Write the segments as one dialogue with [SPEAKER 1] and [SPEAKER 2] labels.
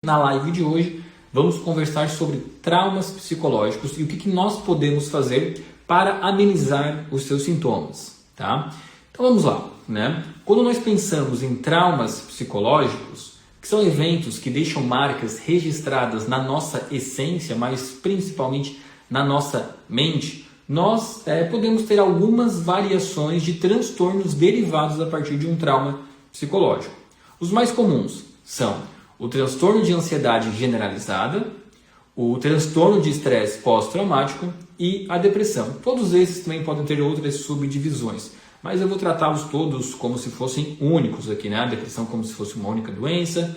[SPEAKER 1] Na live de hoje, vamos conversar sobre traumas psicológicos e o que nós podemos fazer para amenizar os seus sintomas, tá? Então vamos lá, né? Quando nós pensamos em traumas psicológicos, que são eventos que deixam marcas registradas na nossa essência, mas principalmente na nossa mente, nós podemos ter algumas variações de transtornos derivados a partir de um trauma psicológico. Os mais comuns são o transtorno de ansiedade generalizada, o transtorno de estresse pós-traumático e a depressão. Todos esses também podem ter outras subdivisões, mas eu vou tratá-los todos como se fossem únicos aqui, né? A depressão como se fosse uma única doença,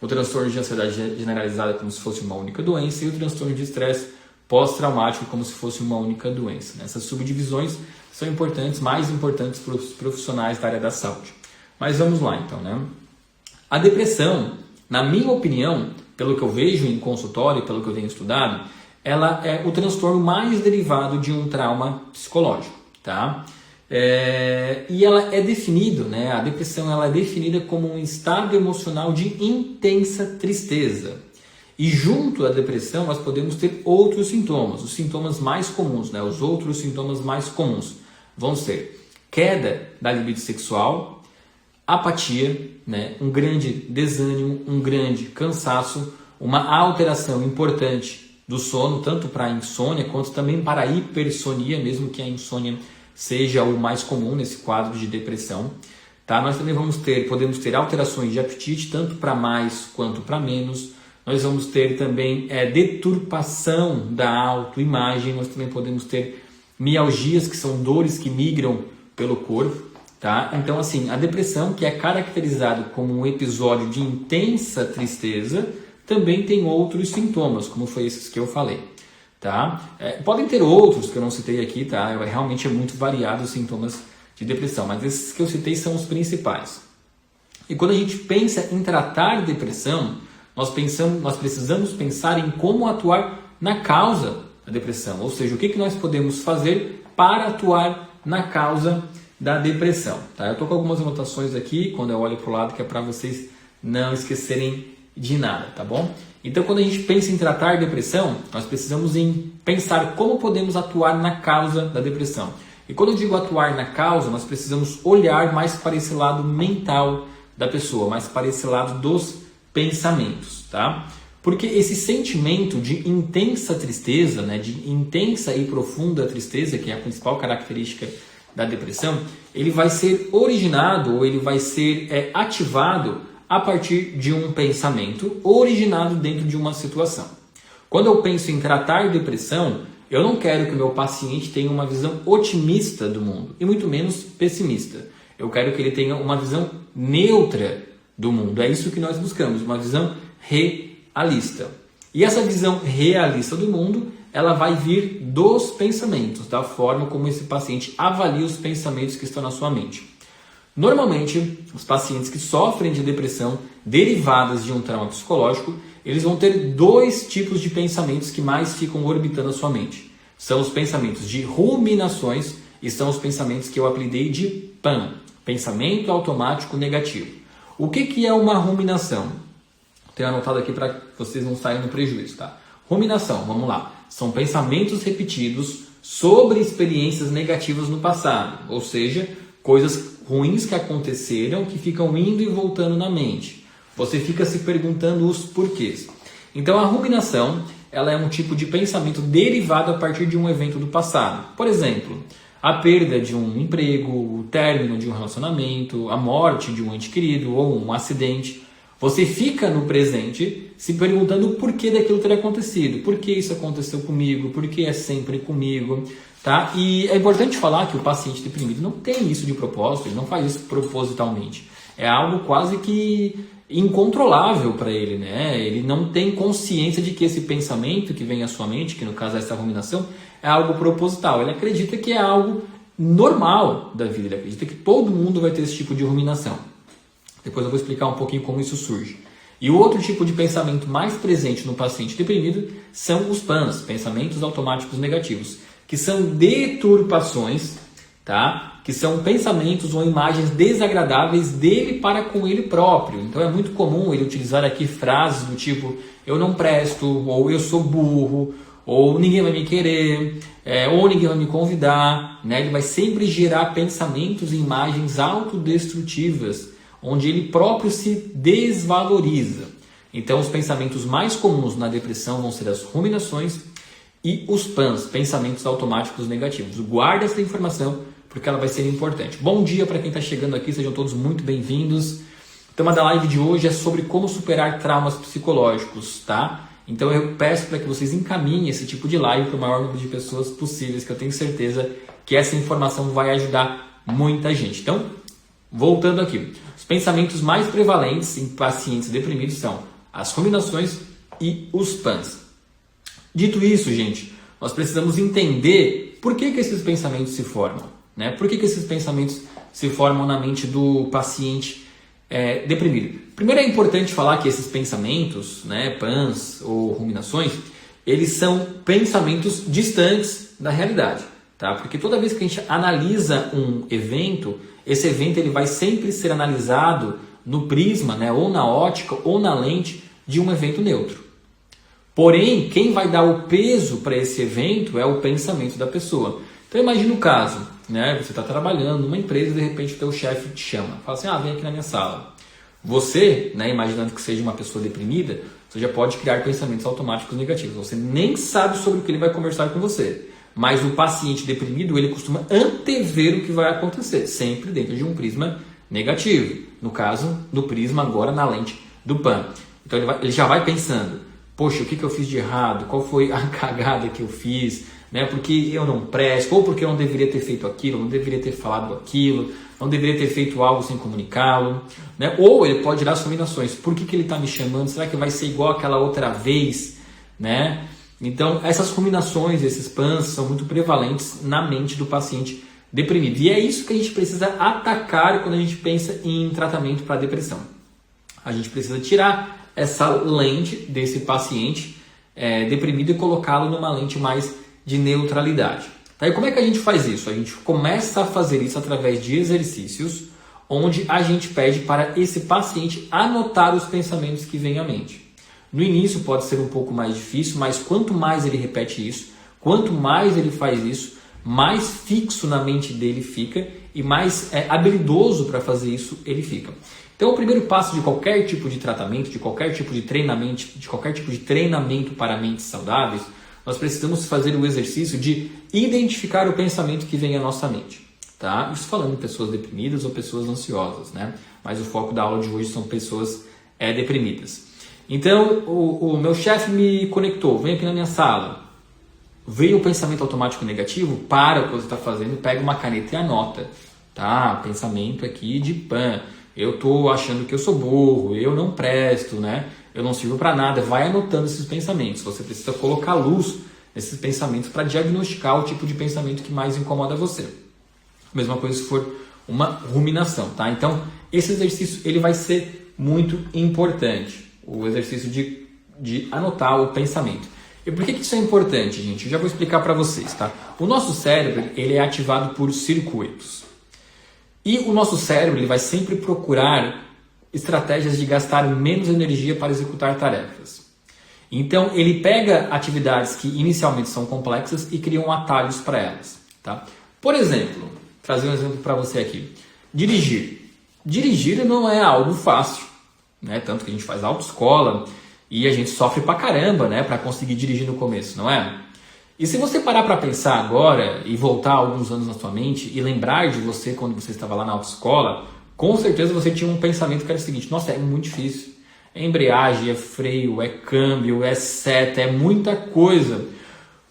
[SPEAKER 1] o transtorno de ansiedade generalizada como se fosse uma única doença e o transtorno de estresse pós-traumático como se fosse uma única doença. Essas subdivisões são importantes, mais importantes para os profissionais da área da saúde. Mas vamos lá então, né? A depressão, na minha opinião, pelo que eu vejo em consultório, pelo que eu tenho estudado, ela é o transtorno mais derivado de um trauma psicológico, tá? E ela é definida, né? A depressão ela é definida como um estado emocional de intensa tristeza. E junto à depressão nós podemos ter outros sintomas, os sintomas mais comuns, né? Os outros sintomas mais comuns vão ser queda da libido sexual, apatia, né? Um grande desânimo, um grande cansaço, uma alteração importante do sono, tanto para a insônia quanto também para a hipersonia, mesmo que a insônia seja o mais comum nesse quadro de depressão. Tá? Nós também podemos ter alterações de apetite, tanto para mais quanto para menos. Nós vamos ter também deturpação da autoimagem, nós também podemos ter mialgias, que são dores que migram pelo corpo. Tá? Então, assim, a depressão, que é caracterizado como um episódio de intensa tristeza, também tem outros sintomas, como foi esses que eu falei. Tá? Podem ter outros que eu não citei aqui, tá? Realmente é muito variado os sintomas de depressão, mas esses que eu citei são os principais. E quando a gente pensa em tratar depressão, nós precisamos pensar em como atuar na causa da depressão, ou seja, o que nós podemos fazer para atuar na causa da depressão. Tá? Eu estou com algumas anotações aqui, quando eu olho para o lado, que é para vocês não esquecerem de nada, tá bom? Então, quando a gente pensa em tratar depressão, nós precisamos em pensar como podemos atuar na causa da depressão. E quando eu digo atuar na causa, nós precisamos olhar mais para esse lado mental da pessoa, mais para esse lado dos pensamentos, tá? Porque esse sentimento de intensa tristeza, né, de intensa e profunda tristeza, que é a principal característica da depressão, ele vai ser originado ou ele vai ser ativado a partir de um pensamento originado dentro de uma situação. Quando eu penso em tratar depressão, eu não quero que o meu paciente tenha uma visão otimista do mundo e muito menos pessimista. Eu quero que ele tenha uma visão neutra do mundo. É isso que nós buscamos, uma visão realista. E essa visão realista do mundo, ela vai vir dos pensamentos, da forma como esse paciente avalia os pensamentos que estão na sua mente. Normalmente, os pacientes que sofrem de depressão derivadas de um trauma psicológico, eles vão ter dois tipos de pensamentos que mais ficam orbitando a sua mente. São os pensamentos de ruminações e são os pensamentos que eu apelidei de PAN, pensamento automático negativo. O que é uma ruminação? Tenho anotado aqui para vocês não saírem no prejuízo, tá? Ruminação, vamos lá. São pensamentos repetidos sobre experiências negativas no passado, ou seja, coisas ruins que aconteceram que ficam indo e voltando na mente. Você fica se perguntando os porquês. Então a ruminação, ela é um tipo de pensamento derivado a partir de um evento do passado. Por exemplo, a perda de um emprego, o término de um relacionamento, a morte de um ente querido ou um acidente. Você fica no presente se perguntando o porquê daquilo ter acontecido. Por que isso aconteceu comigo? Por que é sempre comigo? Tá? E é importante falar que o paciente deprimido não tem isso de propósito, ele não faz isso propositalmente. É algo quase que incontrolável para ele, né? Ele não tem consciência de que esse pensamento que vem à sua mente, que no caso é essa ruminação, é algo proposital. Ele acredita que é algo normal da vida, ele acredita que todo mundo vai ter esse tipo de ruminação. Depois eu vou explicar um pouquinho como isso surge. E o outro tipo de pensamento mais presente no paciente deprimido são os PANs, pensamentos automáticos negativos, que são deturpações tá? Que são pensamentos ou imagens desagradáveis dele para com ele próprio. Então é muito comum ele utilizar aqui frases do tipo eu não presto, ou eu sou burro, ou ninguém vai me querer, ou ninguém vai me convidar, né? Ele vai sempre gerar pensamentos e imagens autodestrutivas, onde ele próprio se desvaloriza. Então os pensamentos mais comuns na depressão vão ser as ruminações e os PANs, pensamentos automáticos negativos. Guarda essa informação porque ela vai ser importante. Bom dia para quem está chegando aqui, sejam todos muito bem-vindos. O tema da live de hoje é sobre como superar traumas psicológicos, tá? Então eu peço para que vocês encaminhem esse tipo de live para o maior número de pessoas possíveis, que eu tenho certeza que essa informação vai ajudar muita gente. Então, voltando aqui, os pensamentos mais prevalentes em pacientes deprimidos são as ruminações e os PANs. Dito isso, gente, nós precisamos entender por que esses pensamentos se formam, né? Por que esses pensamentos se formam na mente do paciente deprimido? Primeiro é importante falar que esses pensamentos, né, PANs ou ruminações, eles são pensamentos distantes da realidade, tá? Porque toda vez que a gente analisa um evento, esse evento ele vai sempre ser analisado no prisma, né, ou na ótica ou na lente de um evento neutro. Porém, quem vai dar o peso para esse evento é o pensamento da pessoa. Então imagina o caso, né? Você está trabalhando numa empresa e de repente o teu chefe te chama, fala assim, vem aqui na minha sala. Você, né, imaginando que seja uma pessoa deprimida, você já pode criar pensamentos automáticos negativos. Você nem sabe sobre o que ele vai conversar com você. Mas o paciente deprimido, ele costuma antever o que vai acontecer, sempre dentro de um prisma negativo. No caso, do prisma agora na lente do PAN. Então ele já vai pensando, poxa, o que eu fiz de errado? Qual foi a cagada que eu fiz? Né? Porque eu não presto, ou porque eu não deveria ter feito aquilo, não deveria ter falado aquilo, não deveria ter feito algo sem comunicá-lo. Né? Ou ele pode gerar ruminações. Por que ele está me chamando? Será que vai ser igual aquela outra vez? Né? Então, essas ruminações, esses PANs, são muito prevalentes na mente do paciente deprimido. E é isso que a gente precisa atacar quando a gente pensa em tratamento para depressão. A gente precisa tirar essa lente desse paciente deprimido e colocá-lo numa lente mais de neutralidade. Tá? E como é que a gente faz isso? A gente começa a fazer isso através de exercícios onde a gente pede para esse paciente anotar os pensamentos que vêm à mente. No início pode ser um pouco mais difícil, mas quanto mais ele repete isso, quanto mais ele faz isso, mais fixo na mente dele fica e mais habilidoso para fazer isso ele fica. Então, o primeiro passo de qualquer tipo de tratamento, de qualquer tipo de treinamento para mentes saudáveis, nós precisamos fazer o exercício de identificar o pensamento que vem à nossa mente. Tá? Isso falando em pessoas deprimidas ou pessoas ansiosas, né? Mas o foco da aula de hoje são pessoas deprimidas. Então, o meu chefe me conectou, vem aqui na minha sala. Veio o pensamento automático negativo, para o que você está fazendo, pega uma caneta e anota. Tá? Pensamento aqui de PAN. Eu estou achando que eu sou burro, eu não presto, né? Eu não sirvo para nada. Vai anotando esses pensamentos. Você precisa colocar luz nesses pensamentos para diagnosticar o tipo de pensamento que mais incomoda você. Mesma coisa se for uma ruminação, tá? Então, esse exercício ele vai ser muito importante. O exercício de anotar o pensamento. E por que isso é importante, gente? Eu já vou explicar para vocês, tá? O nosso cérebro ele é ativado por circuitos. E o nosso cérebro ele vai sempre procurar estratégias de gastar menos energia para executar tarefas. Então, ele pega atividades que inicialmente são complexas e cria atalhos para elas. Tá? Por exemplo, trazer um exemplo para você aqui. Dirigir. Dirigir não é algo fácil. Né? Tanto que a gente faz autoescola e a gente sofre pra caramba, né? Para conseguir dirigir no começo, não é? E se você parar para pensar agora e voltar alguns anos na sua mente e lembrar de você quando você estava lá na autoescola, com certeza você tinha um pensamento que era o seguinte: nossa, é muito difícil. É embreagem, é freio, é câmbio, é seta, é muita coisa.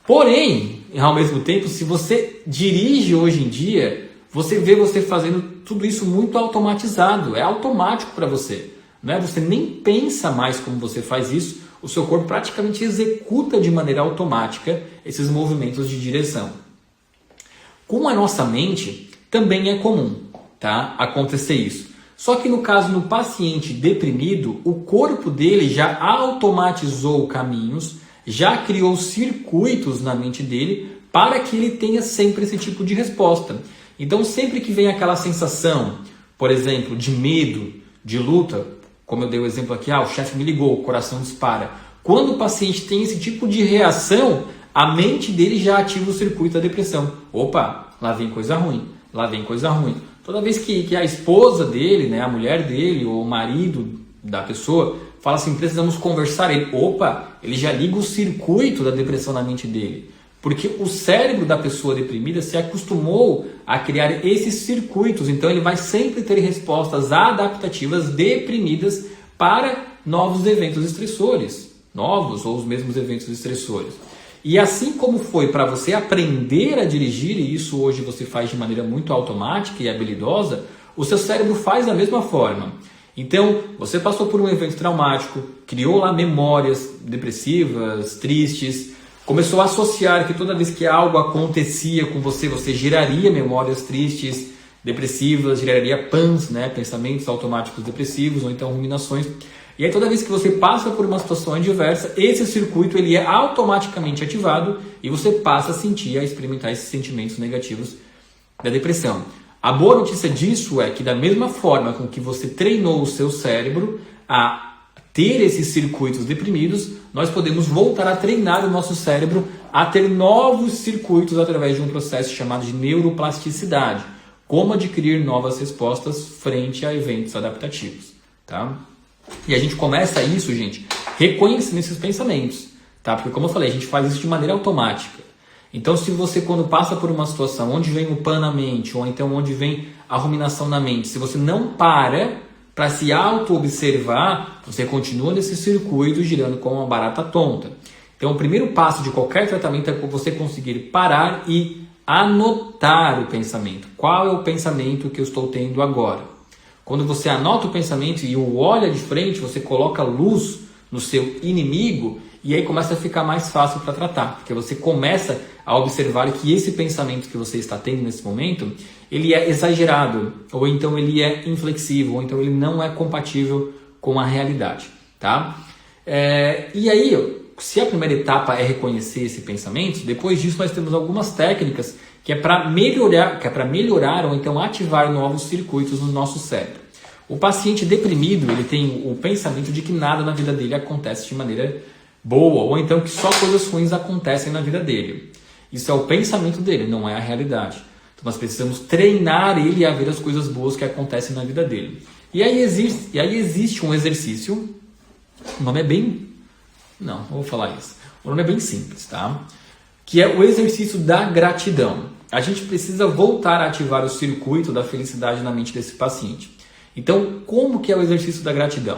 [SPEAKER 1] Porém, ao mesmo tempo, se você dirige hoje em dia, você vê você fazendo tudo isso muito automatizado. É automático para você. Né? Você nem pensa mais como você faz isso. O seu corpo praticamente executa de maneira automática esses movimentos de direção. Com a nossa mente, também é comum, tá? Acontecer isso. Só que no caso do paciente deprimido, o corpo dele já automatizou caminhos, já criou circuitos na mente dele para que ele tenha sempre esse tipo de resposta. Então sempre que vem aquela sensação, por exemplo, de medo, de luta, como eu dei o exemplo aqui, o chefe me ligou, o coração dispara. Quando o paciente tem esse tipo de reação, a mente dele já ativa o circuito da depressão. Opa, lá vem coisa ruim, lá vem coisa ruim. Toda vez que a esposa dele, né, a mulher dele, ou o marido da pessoa, fala assim, precisamos conversar, ele já liga o circuito da depressão na mente dele. Porque o cérebro da pessoa deprimida se acostumou a criar esses circuitos, então ele vai sempre ter respostas adaptativas deprimidas para novos eventos estressores, novos ou os mesmos eventos estressores. E assim como foi para você aprender a dirigir, e isso hoje você faz de maneira muito automática e habilidosa, o seu cérebro faz da mesma forma. Então, você passou por um evento traumático, criou lá memórias depressivas, tristes, começou a associar que toda vez que algo acontecia com você, você geraria memórias tristes, depressivas, geraria PANs, né, pensamentos automáticos depressivos ou então ruminações. E aí toda vez que você passa por uma situação adversa, esse circuito ele é automaticamente ativado e você passa a sentir, a experimentar esses sentimentos negativos da depressão. A boa notícia disso é que da mesma forma com que você treinou o seu cérebro a ter esses circuitos deprimidos, nós podemos voltar a treinar o nosso cérebro a ter novos circuitos através de um processo chamado de neuroplasticidade, como adquirir novas respostas frente a eventos adaptativos, tá? E a gente começa isso, gente, reconhecendo esses pensamentos, tá? Porque como eu falei, a gente faz isso de maneira automática. Então, se você quando passa por uma situação onde vem o PAN na mente, ou então onde vem a ruminação na mente, se você não para se auto-observar, você continua nesse circuito girando como uma barata tonta. Então, o primeiro passo de qualquer tratamento é você conseguir parar e anotar o pensamento. Qual é o pensamento que eu estou tendo agora? Quando você anota o pensamento e o olha de frente, você coloca luz no seu inimigo e aí começa a ficar mais fácil para tratar, porque você começa a observar que esse pensamento que você está tendo nesse momento, ele é exagerado, ou então ele é inflexível, ou então ele não é compatível com a realidade, tá? E aí, se a primeira etapa é reconhecer esse pensamento, depois disso nós temos algumas técnicas que é para melhorar ou então ativar novos circuitos no nosso cérebro. O paciente deprimido, ele tem o pensamento de que nada na vida dele acontece de maneira boa, ou então que só coisas ruins acontecem na vida dele. Isso é o pensamento dele, não é a realidade. Então nós precisamos treinar ele a ver as coisas boas que acontecem na vida dele. E aí existe um exercício, o nome é bem... Não vou falar isso. O nome é bem simples, tá? Que é o exercício da gratidão. A gente precisa voltar a ativar o circuito da felicidade na mente desse paciente. Então, como que é o exercício da gratidão?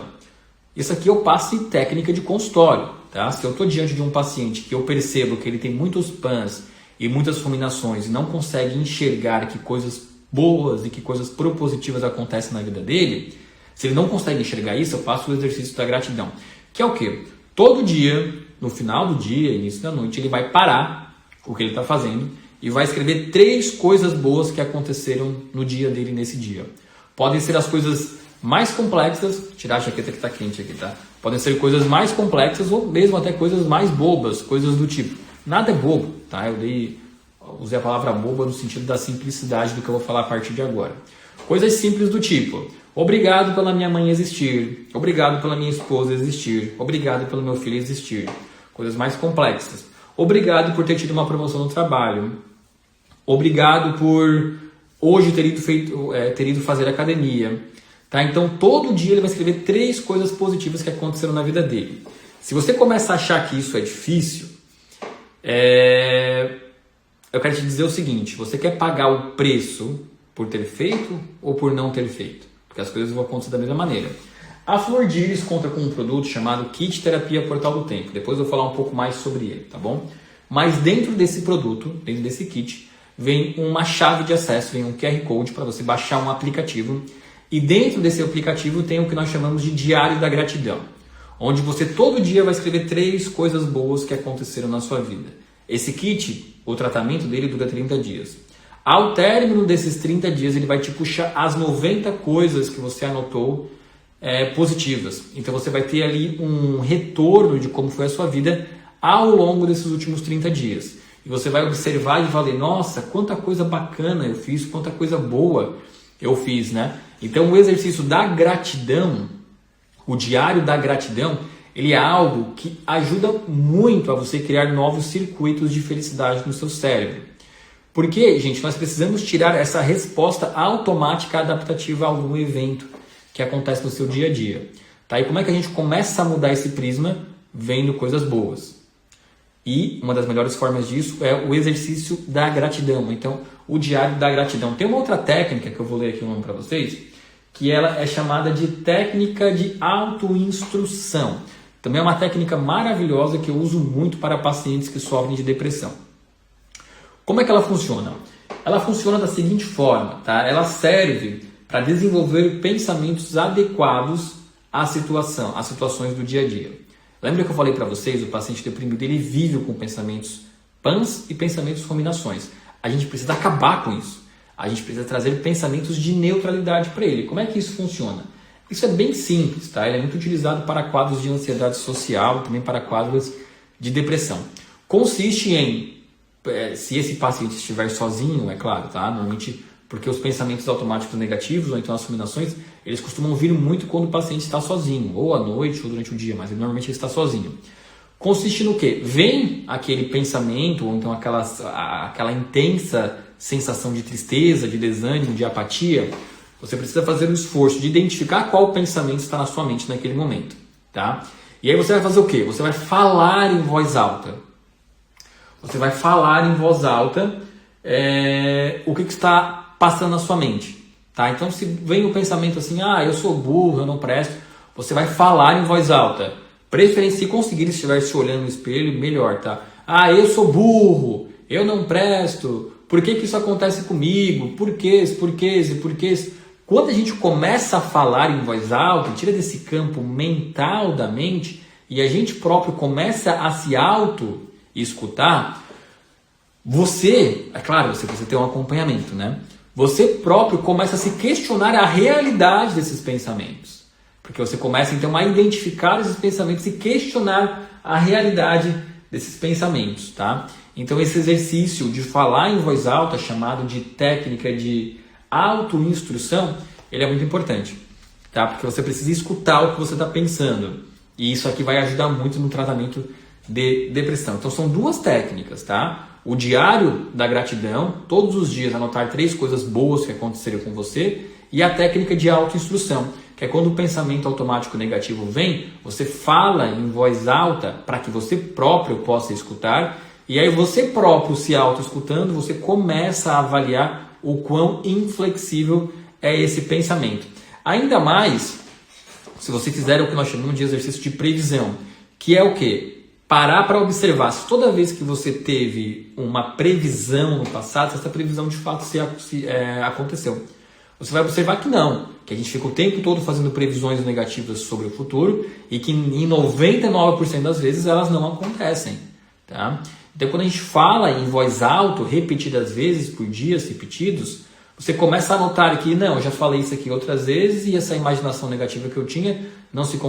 [SPEAKER 1] Isso aqui eu passo em técnica de consultório, tá? Se eu estou diante de um paciente que eu percebo que ele tem muitos PANs e muitas ruminações e não consegue enxergar que coisas boas e que coisas propositivas acontecem na vida dele, se ele não consegue enxergar isso, eu passo o exercício da gratidão. Que é o quê? Todo dia, no final do dia, início da noite, ele vai parar o que ele está fazendo e vai escrever 3 coisas boas que aconteceram no dia dele nesse dia. Podem ser as coisas mais complexas, tirar a jaqueta que está quente aqui, tá? Podem ser coisas mais complexas ou mesmo até coisas mais bobas, coisas do tipo. Nada é bobo, tá? Usei a palavra boba no sentido da simplicidade do que eu vou falar a partir de agora. Coisas simples do tipo: obrigado pela minha mãe existir, obrigado pela minha esposa existir, obrigado pelo meu filho existir. Coisas mais complexas: obrigado por ter tido uma promoção no trabalho, obrigado por hoje ter ido fazer academia. Tá? Então todo dia ele vai escrever 3 coisas positivas que aconteceram na vida dele. Se você começa a achar que isso é difícil, eu quero te dizer o seguinte: você quer pagar o preço por ter feito ou por não ter feito? Porque as coisas vão acontecer da mesma maneira. A Flor de Íris conta com um produto chamado Kit Terapia Portal do Tempo. Depois eu vou falar um pouco mais sobre ele, tá bom? Mas dentro desse produto, dentro desse kit, vem uma chave de acesso, vem um QR Code para você baixar um aplicativo. E dentro desse aplicativo tem o que nós chamamos de Diário da Gratidão, onde você todo dia vai escrever 3 coisas boas que aconteceram na sua vida. Esse kit, o tratamento dele dura 30 dias. Ao término desses 30 dias, ele vai te puxar as 90 coisas que você anotou positivas. Então você vai ter ali um retorno de como foi a sua vida ao longo desses últimos 30 dias. e você vai observar e valer, nossa, quanta coisa bacana eu fiz, quanta coisa boa eu fiz, né? Então o exercício da gratidão, o diário da gratidão, ele é algo que ajuda muito a você criar novos circuitos de felicidade no seu cérebro. Porque, gente, nós precisamos tirar essa resposta automática adaptativa a algum evento que acontece no seu dia a dia. Tá? E como é que a gente começa a mudar esse prisma? Vendo coisas boas. E uma das melhores formas disso é o exercício da gratidão. Então, o diário da gratidão. Tem uma outra técnica que eu vou ler aqui o nome para vocês, que ela é chamada de técnica de autoinstrução. Também é uma técnica maravilhosa que eu uso muito para pacientes que sofrem de depressão. Como é que ela funciona? Ela funciona da seguinte forma, tá? Ela serve para desenvolver pensamentos adequados às situações do dia a dia. Lembra que eu falei para vocês, o paciente deprimido, ele vive com pensamentos pãs e pensamentos ruminações. A gente precisa acabar com isso. A gente precisa trazer pensamentos de neutralidade para ele. Como é que isso funciona? Isso é bem simples, tá? Ele é muito utilizado para quadros de ansiedade social, também para quadros de depressão. Consiste em, se esse paciente estiver sozinho, é claro, tá? Normalmente, porque os pensamentos automáticos negativos, ou então as ruminações, eles costumam vir muito quando o paciente está sozinho, ou à noite, ou durante o dia, mas normalmente ele está sozinho. Consiste no quê? Vem aquele pensamento, ou então aquela intensa sensação de tristeza, de desânimo, de apatia. Você precisa fazer o esforço de identificar qual pensamento está na sua mente naquele momento, tá? E aí você vai fazer o quê? Você vai falar em voz alta. Você vai falar em voz alta o que está passando na sua mente, tá? Então, se vem o pensamento assim, eu sou burro, eu não presto, você vai falar em voz alta. Preferência, se conseguir estiver se olhando no espelho, melhor, tá? Eu sou burro, eu não presto, por que isso acontece comigo? Por quê? Quando a gente começa a falar em voz alta, tira desse campo mental da mente e a gente próprio começa a se auto-escutar, você, é claro, você precisa ter um acompanhamento, né? Você próprio começa a se questionar a realidade desses pensamentos. Porque você começa então a identificar esses pensamentos e questionar a realidade desses pensamentos, tá? Então esse exercício de falar em voz alta, chamado de técnica de autoinstrução, ele é muito importante, tá? Porque você precisa escutar o que você está pensando. E isso aqui vai ajudar muito no tratamento de depressão. Então são duas técnicas, tá? O diário da gratidão, todos os dias anotar 3 coisas boas que aconteceram com você, e a técnica de autoinstrução, que é quando o pensamento automático negativo vem, você fala em voz alta para que você próprio possa escutar, e aí você próprio se auto-escutando, você começa a avaliar o quão inflexível é esse pensamento. Ainda mais se você fizer o que nós chamamos de exercício de previsão, que é o quê? Parar para observar se toda vez que você teve uma previsão no passado, se essa previsão de fato aconteceu. Você vai observar que não, que a gente fica o tempo todo fazendo previsões negativas sobre o futuro e que em 99% das vezes elas não acontecem. Tá? Então quando a gente fala em voz alta, repetidas vezes por dias repetidos, você começa a notar que não, eu já falei isso aqui outras vezes e essa imaginação negativa que eu tinha não se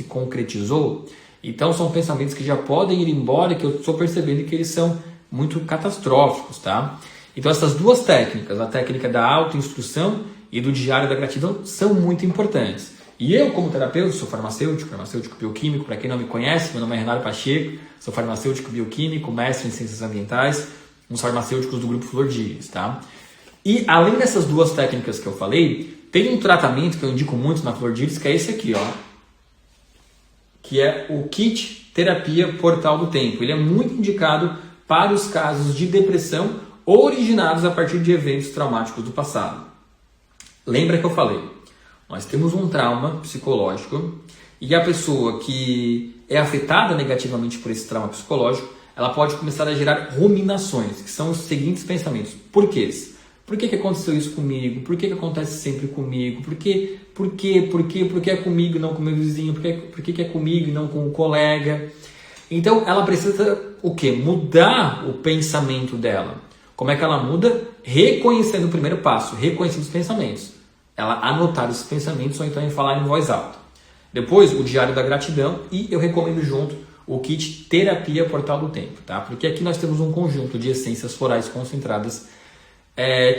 [SPEAKER 1] concretizou. Então são pensamentos que já podem ir embora, que eu estou percebendo que eles são muito catastróficos, tá? Então essas duas técnicas, a técnica da autoinstrução e do diário da gratidão, são muito importantes. E eu, como terapeuta, sou farmacêutico bioquímico, para quem não me conhece, meu nome é Renato Pacheco, sou farmacêutico bioquímico, mestre em ciências ambientais, um dos farmacêuticos do Grupo Flor Dias, tá? E além dessas duas técnicas que eu falei, tem um tratamento que eu indico muito na Flor Dias, que é esse aqui, ó, que é o Kit Terapia Portal do Tempo. Ele é muito indicado para os casos de depressão originados a partir de eventos traumáticos do passado. Lembra que eu falei? Nós temos um trauma psicológico e a pessoa que é afetada negativamente por esse trauma psicológico, ela pode começar a gerar ruminações, que são os seguintes pensamentos. Por quê? Por que aconteceu isso comigo? Por que acontece sempre comigo? Por que é comigo e não com o meu vizinho? Por que é comigo e não com o colega? Então ela precisa o quê? Mudar o pensamento dela. Como é que ela muda? Reconhecendo o primeiro passo, reconhecendo os pensamentos. Ela anotar os pensamentos ou então em falar em voz alta. Depois o diário da gratidão e eu recomendo junto o kit Terapia Portal do Tempo, tá? Porque aqui nós temos um conjunto de essências florais concentradas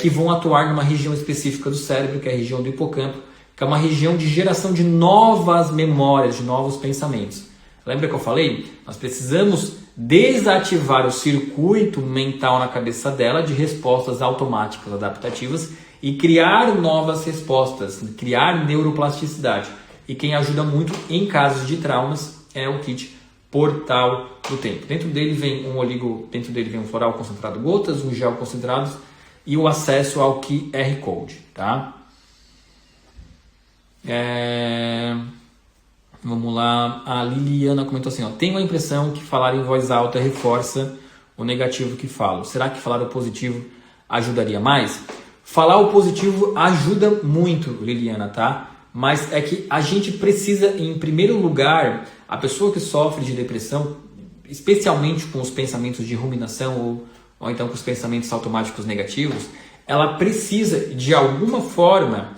[SPEAKER 1] que vão atuar numa região específica do cérebro, que é a região do hipocampo, que é uma região de geração de novas memórias, de novos pensamentos. Lembra que eu falei? Nós precisamos desativar o circuito mental na cabeça dela de respostas automáticas adaptativas e criar novas respostas, criar neuroplasticidade. E quem ajuda muito em casos de traumas é o kit Portal do Tempo. Dentro dele vem um floral concentrado gotas, um gel concentrado e o acesso ao QR Code, tá? Vamos lá, a Liliana comentou assim, ó, tenho a impressão que falar em voz alta reforça o negativo que falo. Será que falar o positivo ajudaria mais? Falar o positivo ajuda muito, Liliana, tá? Mas é que a gente precisa, em primeiro lugar, a pessoa que sofre de depressão, especialmente com os pensamentos de ruminação ou então com os pensamentos automáticos negativos, ela precisa, de alguma forma,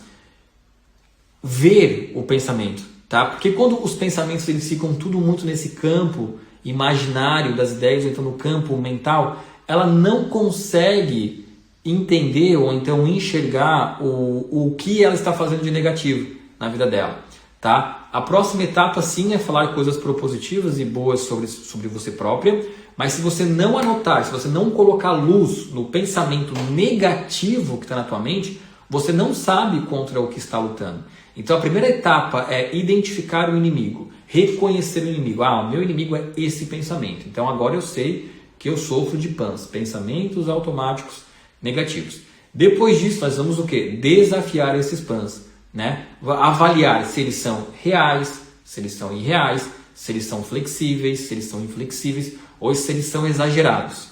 [SPEAKER 1] ver o pensamento, tá? Porque quando os pensamentos eles ficam tudo muito nesse campo imaginário das ideias, ou então no campo mental, ela não consegue entender ou então enxergar o que ela está fazendo de negativo na vida dela, tá? A próxima etapa sim é falar coisas propositivas e boas sobre você própria, mas se você não anotar, se você não colocar luz no pensamento negativo que está na tua mente, você não sabe contra o que está lutando. Então a primeira etapa é identificar o inimigo, reconhecer o inimigo. O meu inimigo é esse pensamento. Então agora eu sei que eu sofro de PANs, pensamentos automáticos negativos. Depois disso nós vamos o quê? Desafiar esses PANs, né? Avaliar se eles são reais, se eles são irreais, se eles são flexíveis, se eles são inflexíveis ou se eles são exagerados.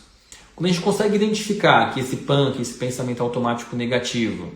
[SPEAKER 1] Quando a gente consegue identificar que esse PAN, que esse pensamento automático negativo,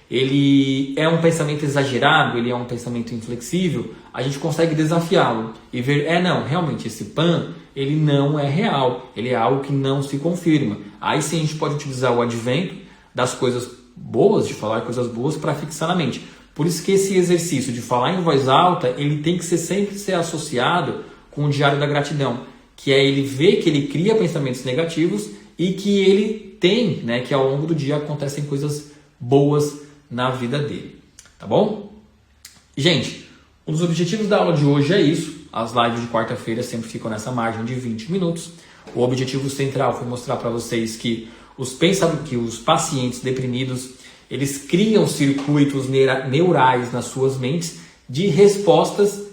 [SPEAKER 1] ele é um pensamento exagerado, ele é um pensamento inflexível, a gente consegue desafiá-lo e ver, realmente esse PAN, ele não é real, ele é algo que não se confirma. Aí sim a gente pode utilizar o advento das coisas boas, de falar coisas boas para fixar na mente. Por isso que esse exercício de falar em voz alta, ele tem que sempre ser associado com o diário da gratidão, que é ele ver que ele cria pensamentos negativos e que ele tem, né, que ao longo do dia acontecem coisas boas na vida dele, tá bom? Gente, um dos objetivos da aula de hoje é isso. As lives de quarta-feira sempre ficam nessa margem de 20 minutos. O objetivo central foi mostrar para vocês que os pacientes deprimidos, eles criam circuitos neurais nas suas mentes de respostas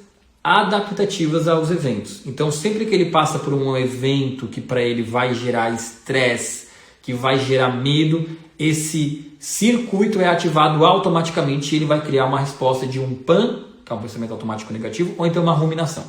[SPEAKER 1] adaptativas aos eventos. Então, sempre que ele passa por um evento que para ele vai gerar estresse, que vai gerar medo, esse circuito é ativado automaticamente e ele vai criar uma resposta de um PAN, que é um pensamento automático negativo, ou então uma ruminação.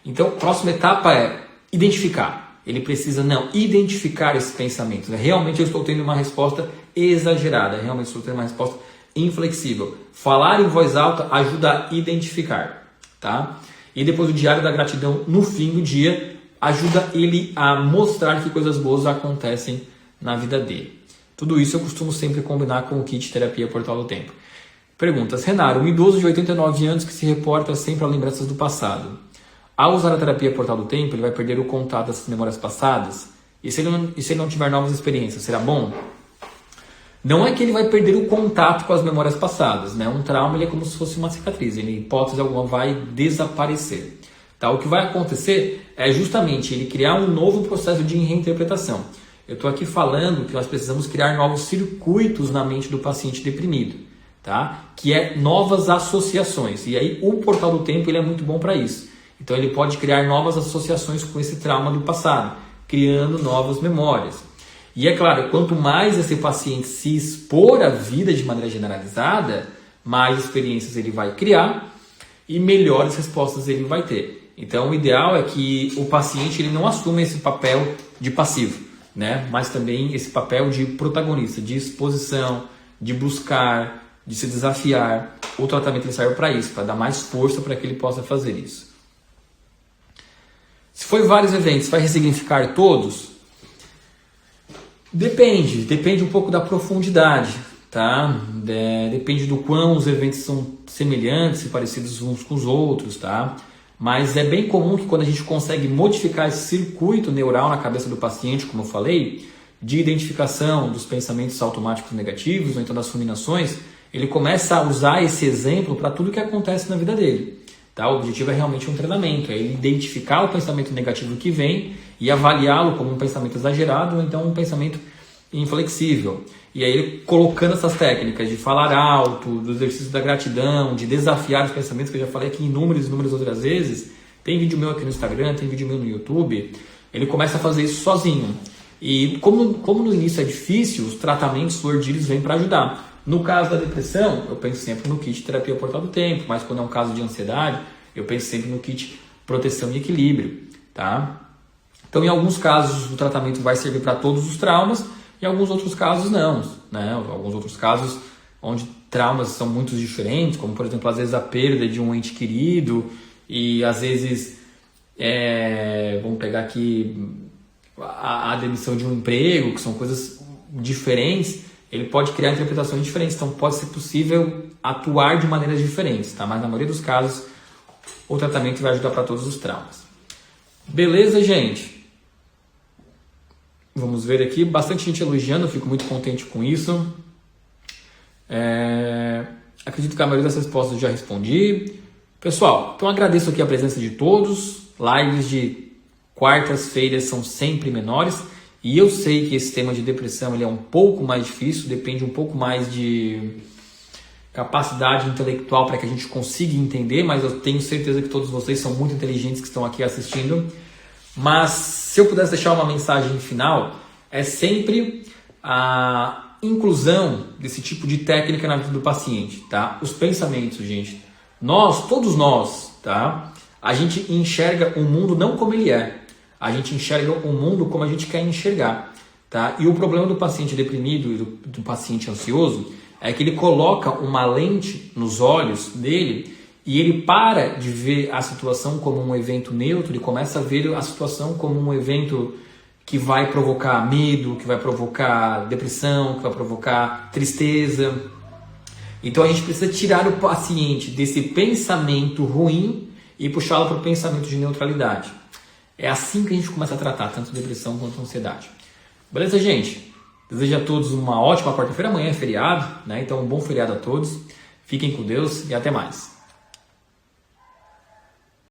[SPEAKER 1] Então, a próxima etapa é identificar. Ele precisa identificar esses pensamentos. Realmente eu estou tendo uma resposta exagerada, realmente estou tendo uma resposta inflexível. Falar em voz alta ajuda a identificar, tá? E depois o diário da gratidão no fim do dia ajuda ele a mostrar que coisas boas acontecem na vida dele. Tudo isso eu costumo sempre combinar com o kit Terapia Portal do Tempo. Perguntas. Renaro, um idoso de 89 anos que se reporta sempre a lembranças do passado. Ao usar a Terapia Portal do Tempo, ele vai perder o contato das memórias passadas? E se ele não tiver novas experiências, será bom? Não é que ele vai perder o contato com as memórias passadas, né? Um trauma ele é como se fosse uma cicatriz, ele, em hipótese alguma, vai desaparecer. Tá? O que vai acontecer é justamente ele criar um novo processo de reinterpretação. Eu estou aqui falando que nós precisamos criar novos circuitos na mente do paciente deprimido, tá? Que é novas associações. E aí o Portal do Tempo ele é muito bom para isso. Então ele pode criar novas associações com esse trauma do passado, criando novas memórias. E é claro, quanto mais esse paciente se expor à vida de maneira generalizada, mais experiências ele vai criar e melhores respostas ele vai ter. Então o ideal é que o paciente ele não assuma esse papel de passivo, né? Mas também esse papel de protagonista, de exposição, de buscar, de se desafiar. O tratamento ele serve para isso, para dar mais força para que ele possa fazer isso. Se for vários eventos, vai ressignificar todos? Depende um pouco da profundidade, tá? Depende do quão os eventos são semelhantes e parecidos uns com os outros, tá? Mas é bem comum que quando a gente consegue modificar esse circuito neural na cabeça do paciente, como eu falei, de identificação dos pensamentos automáticos negativos, ou então das ruminações, ele começa a usar esse exemplo para tudo que acontece na vida dele. Tá? O objetivo é realmente um treinamento, é ele identificar o pensamento negativo que vem e avaliá-lo como um pensamento exagerado ou então um pensamento inflexível. E aí ele colocando essas técnicas de falar alto, do exercício da gratidão, de desafiar os pensamentos, que eu já falei aqui inúmeras outras vezes, tem vídeo meu aqui no Instagram, tem vídeo meu no YouTube, ele começa a fazer isso sozinho. E como no início é difícil, os tratamentos Wordillies vêm para ajudar. No caso da depressão, eu penso sempre no kit Terapia Portal do Tempo, mas quando é um caso de ansiedade, eu penso sempre no kit Proteção e Equilíbrio. Tá? Então, em alguns casos, o tratamento vai servir para todos os traumas, em alguns outros casos não. Né? Alguns outros casos onde traumas são muito diferentes, como, por exemplo, às vezes a perda de um ente querido e, às vezes, vamos pegar aqui a demissão de um emprego, que são coisas diferentes, ele pode criar interpretações diferentes, então pode ser possível atuar de maneiras diferentes, tá? Mas na maioria dos casos o tratamento vai ajudar para todos os traumas. Beleza, gente? Vamos ver aqui, bastante gente elogiando, eu fico muito contente com isso. Acredito que a maioria das respostas eu já respondi. Pessoal, então agradeço aqui a presença de todos, lives de quartas-feiras são sempre menores e eu sei que esse tema de depressão ele é um pouco mais difícil, depende um pouco mais de capacidade intelectual para que a gente consiga entender, mas eu tenho certeza que todos vocês são muito inteligentes que estão aqui assistindo. Mas se eu pudesse deixar uma mensagem final, é sempre a inclusão desse tipo de técnica na vida do paciente, tá? Os pensamentos, gente. Todos nós, tá? A gente enxerga o mundo não como ele é. A gente enxerga o mundo como a gente quer enxergar, tá? E o problema do paciente deprimido e do paciente ansioso é que ele coloca uma lente nos olhos dele e ele para de ver a situação como um evento neutro e começa a ver a situação como um evento que vai provocar medo, que vai provocar depressão, que vai provocar tristeza. Então a gente precisa tirar o paciente desse pensamento ruim e puxá-lo para o pensamento de neutralidade. É assim que a gente começa a tratar tanto depressão quanto ansiedade. Beleza, gente? Desejo a todos uma ótima quarta-feira. Amanhã é feriado, né? Então um bom feriado a todos. Fiquem com Deus e até mais.